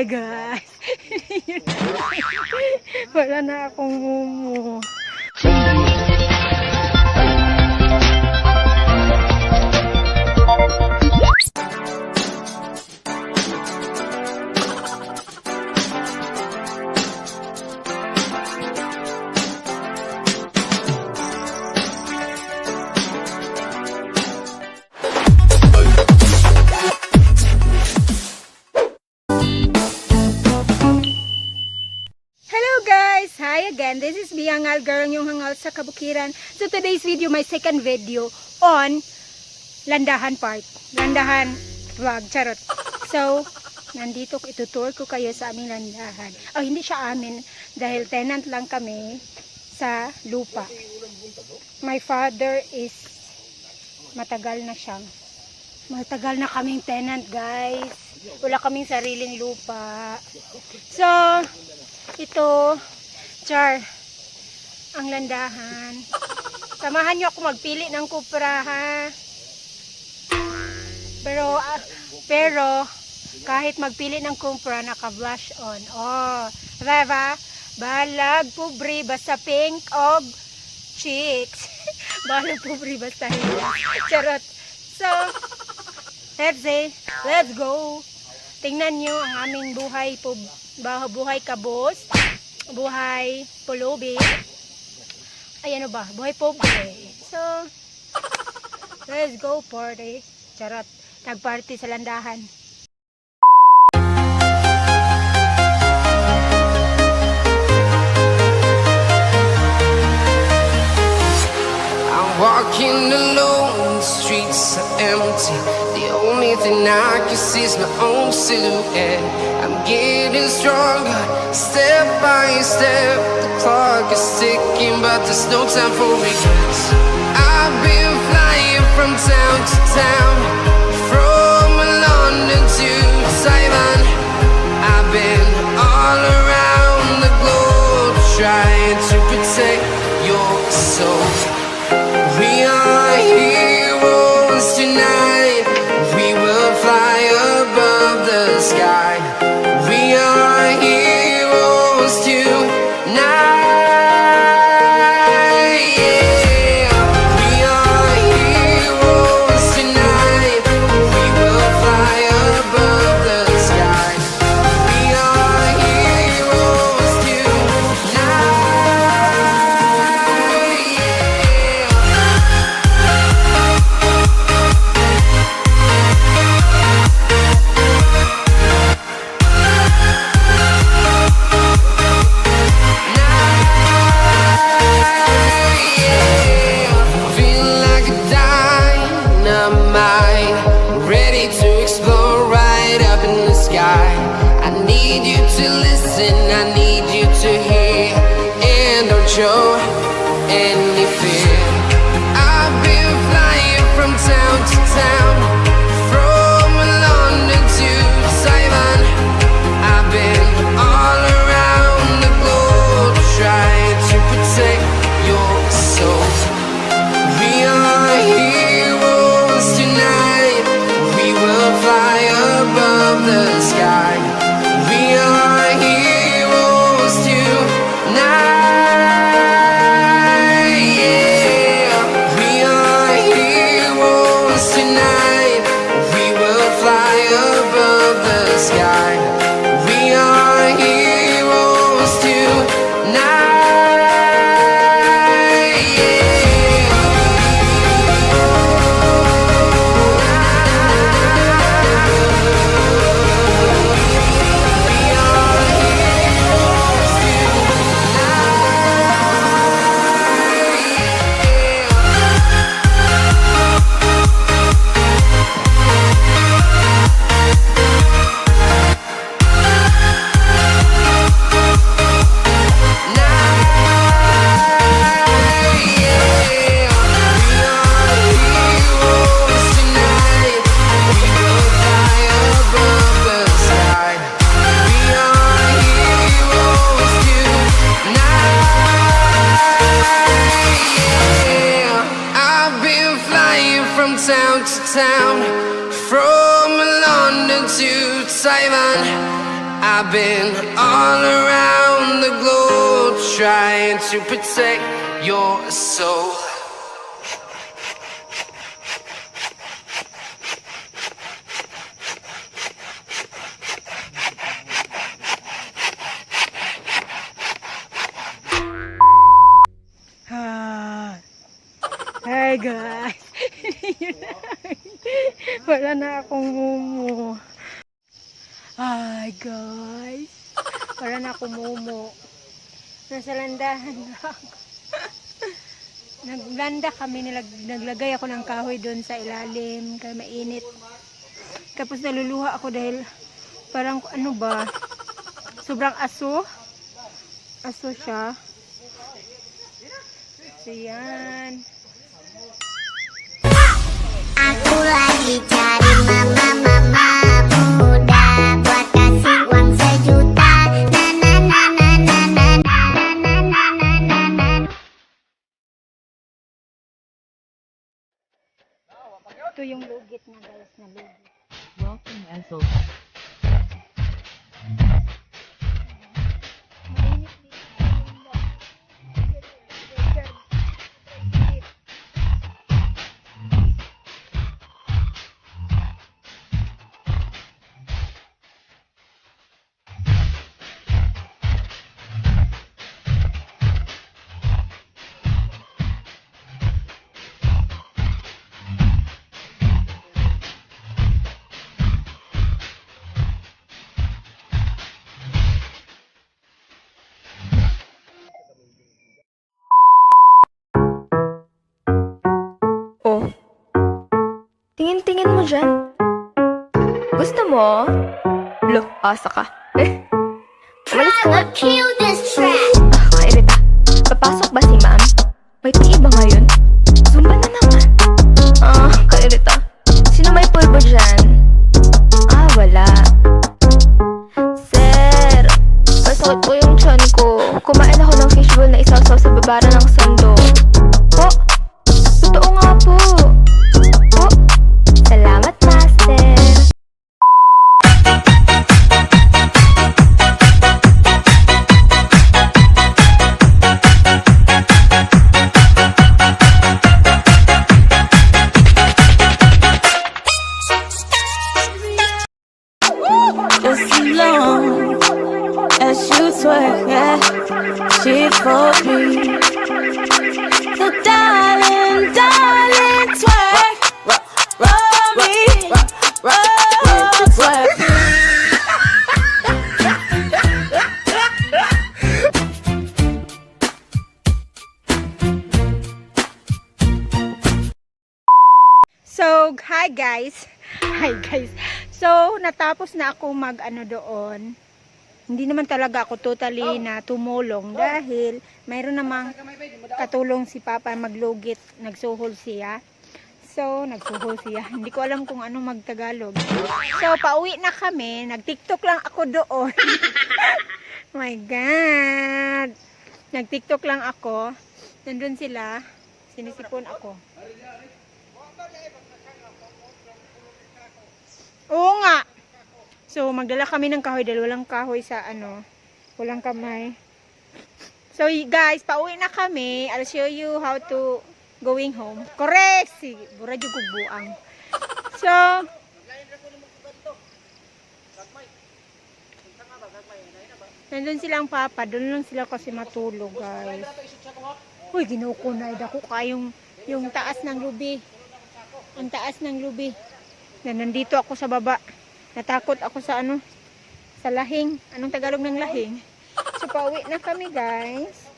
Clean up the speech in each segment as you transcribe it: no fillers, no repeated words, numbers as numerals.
Hi guys. Wala na akong mumu. Hi again, this is Biangal, girl yung hangal sa kabukiran. So today's video, my second video on Landahan Park. Landahan vlog, charot. So, nandito itutour ko kayo sa aming landahan. Oh, hindi siya amin dahil tenant lang kami sa lupa. My father is matagal na siyang. Matagal na kaming tenant, guys. Wala kaming sariling lupa. So, ito char ang landahan. Samahan nyo ako magpili ng kupra, ha? Pero kahit magpili ng kupra, naka-blush on. Oh, diba? Balag pobre basta pink og cheeks. Balag pobre basta hila. Charot. So, let's go. Tingnan nyo ang aming buhay kabos. Buhay pulubi. Ay, ano ba? Buhay pobre. So, let's go party. Charot. Nag-party sa landahan. I'm walking alone, the streets are empty. The only thing I can see is my own silhouette. I'm getting stronger, step by step. The clock is ticking, but there's no time for regrets. I've been flying from town to town, from London to Taiwan. I've been all around the globe, trying to protect your soul. We are heroes tonight. We will fly above the sky. We are heroes tonight. Yeah. We are heroes tonight. We will fly above the sky. We are heroes tonight. Show any fear. I've been flying from town to town, from London to Taiwan. I've been all around the globe, trying to protect your soul. We are heroes tonight. We will fly above the sky. We are heroes tonight. Town, from London to Taiwan. I've been all around the globe trying to protect your soul. Hi guys. Wala na akong mumu. Hi guys. Wala na akong mumu. Nasa landahan na ako. Naglanda kami, naglagay ako ng kahoy doon sa ilalim kaya mainit. Tapos naluluha ako dahil parang ano ba, sobrang aso siya. So yan. Aku lagi cari mama muda buat kasih uang 1 juta. Na na na na na na na na na na na. Ito yung lugit na guys, na lugit. Welcome, Esso. Oh, tingin-tingin mo dyan. Gusto mo? Look, asa ka. Umalis ka nga. Kill this track. Kairita. Papasok ba si ma'am? May PE ba ngayon? Zumba na naman. Kairita. Sino may pulbo dyan? Wala. Sir, masakit po yung tiyan ko. Kumain ako ng fishbowl na isaw-saw sa babara ng sando. Po, totoo nga po. Po, salamat, master. Just as long as you twerk, yeah, she for me. So darling, darling, twerk for me. Oh, twerk. So, hi guys. Hi guys. So, natapos na ako mag-ano doon. Hindi naman talaga ako totally na tumulong dahil mayroon namang katulong si Papa maglugit. Nagsuhol siya. So, nagsuhol siya. Hindi ko alam kung ano magtagalog. So, pauwi na kami. Nag-TikTok lang ako doon. My God. Nag-TikTok lang ako. Nandun sila. Sinisipon ako. Oo nga. So, magdala kami ng kahoy dahil walang kahoy sa walang kamay. So, guys, pauwi na kami. I'll show you how to going home. Correct! Sige, bura dyan buang. So, nandun silang papa. Doon lang sila kasi matulog, guys. Uy, ginukunay ako kayong yung taas ng lubi. Ang taas ng lubi. Na nandito ako sa baba. Natakot ako sa sa lahing. Anong Tagalog ng lahing? So, pauwi na kami, guys.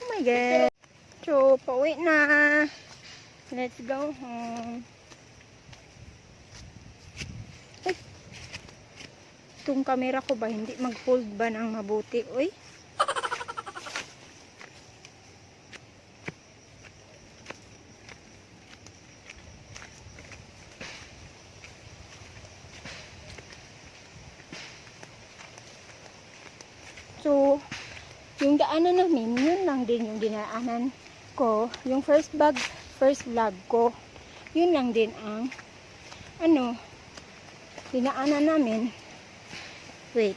Oh my God. So, pauwi na. Let's go home. Ay. Itong camera ko ba, hindi mag-hold ba ng mabuti? Uy. So, yung daanan namin, yun lang din yung dinaanan ko. Yung first vlog ko, yun lang din ang dinaanan namin. Wait.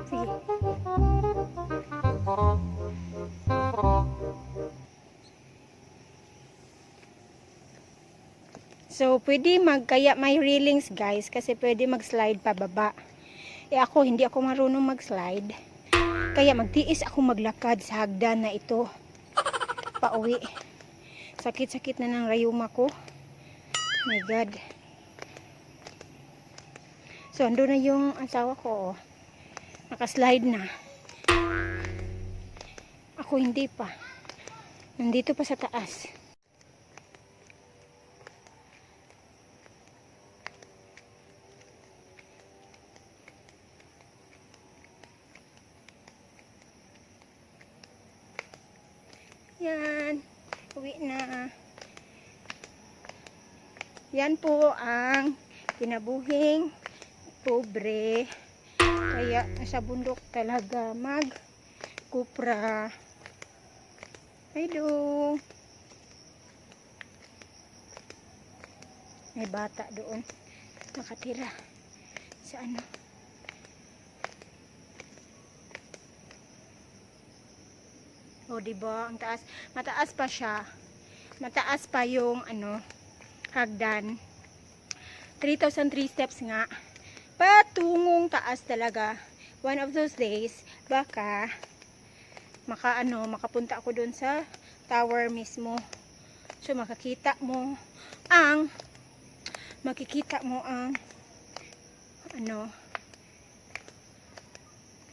Sige. So, pwede kaya may railings guys, kasi pwede mag-slide pababa. Ako, hindi ako marunong mag-slide. Kaya magtiis ako maglakad sa hagdan na ito. Pauwi. Sakit-sakit na ng rayuma ko. My God. So, ando na yung asawa ko. Oh. Nakaslide na. Ako hindi pa. Nandito pa sa taas. Yan. Uwi na. Yan po ang kinabuhing pobre. Kaya sa bundok talaga mag-kupra. Hello. May bata doon. Nakatira. Sa ano? O, diba? Ang taas. Mataas pa siya. Mataas pa yung, hagdan. 3,003 steps nga. Patungong taas talaga. One of those days, baka, makapunta ako dun sa tower mismo. So, makikita mo ang,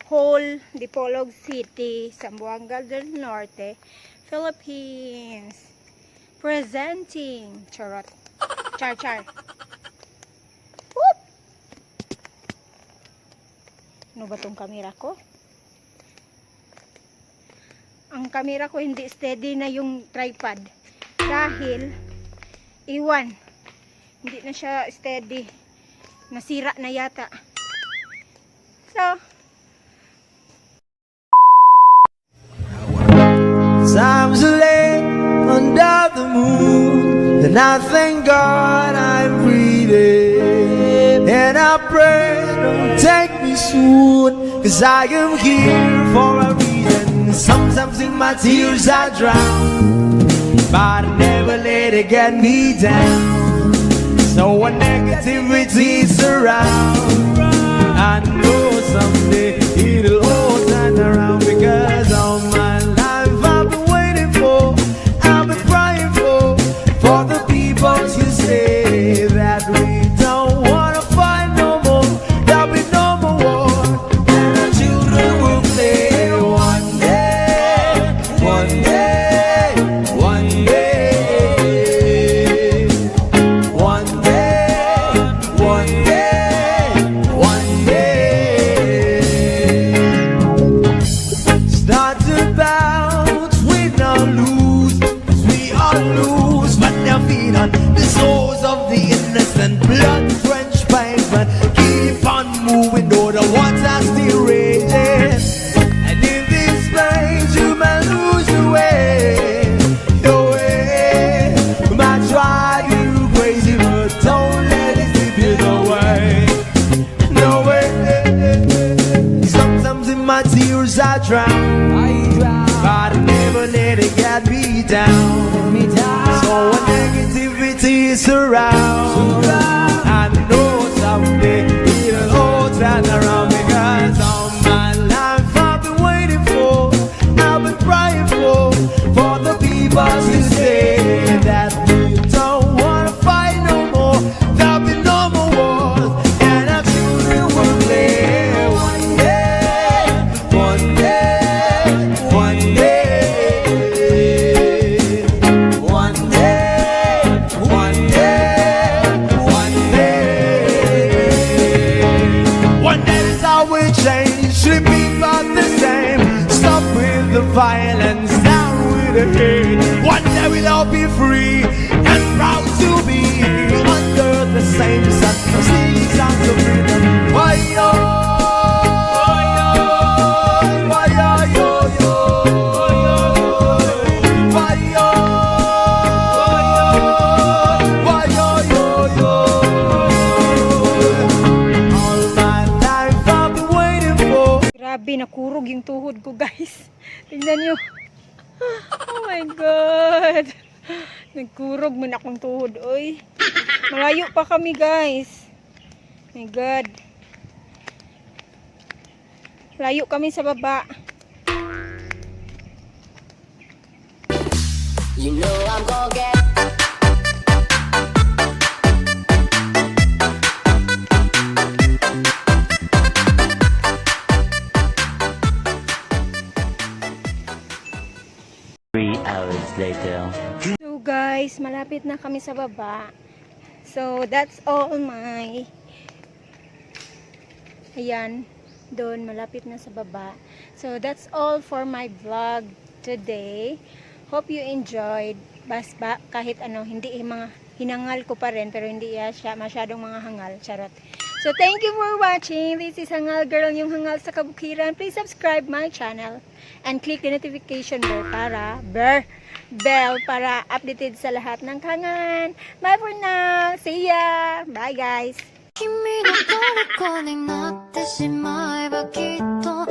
whole Dipolog City, Zamboanga del Norte, Philippines. Presenting. Charot. Char. Whoop! Ano ba tong kamera ko? Ang kamera ko hindi steady na yung tripod. Dahil, iwan. Hindi na siya steady. Nasira na yata. So, Times late under the moon, and I thank God I'm breathing. And I pray, don't take me soon, 'cause I am here for a reason. Sometimes in my tears I drown, but I never let it get me down. So when negativity surround, I know someday it'll all turn around, because all my life I've been waiting for, I've been crying for the people to say that we don't wanna fight no more, there'll be no more war, and our children will play one day, one day, one day, one day, one day, one day. Start about win or lose, 'cause we all lose, but they're feed on the souls of the innocent, blood drenched pavement. Keep on moving, though the water still raging. And in this place you may lose your way, your way. You might drive you crazy, but don't let it slip you away. No way. Sometimes in my tears I drown, but I never let it get me down. So when negativity surrounds, I know someday it'll all turn around, because all my life I've been waiting for, I've been crying for the people to say that we don't wanna fight no more, there'll be no more wars, and our children will play one day, one day, one day, one day, one day, violence down with the hate. One day we'll all be free and proud to be under the same sun. Singing songs of freedom. Why-yo, why-yo, yo. Why-yo, why-yo, yo. All my life I've been waiting for. Grabe, nakurog yung tuhod ko, guys. Tingnan nyo. Oh my God. Nagkurog mo na akong tuhod, oy. Malayo pa kami, guys. My God. Layo kami sa baba. You know I'm gonna get. So guys, malapit na kami sa baba. So that's all my... Ayan, doon malapit na sa baba. So that's all for my vlog today. Hope you enjoyed. Basta kahit ano, hindi mga hinangal ko pa rin, pero hindi siya masyadong mga hangal. Charot. So thank you for watching. This is Hangal Girl, yung hangal sa kabukiran. Please subscribe my channel and click the notification bell para updated sa lahat ng kangan. Bye for now. See ya. Bye guys. 君の虜になってしまえばきっと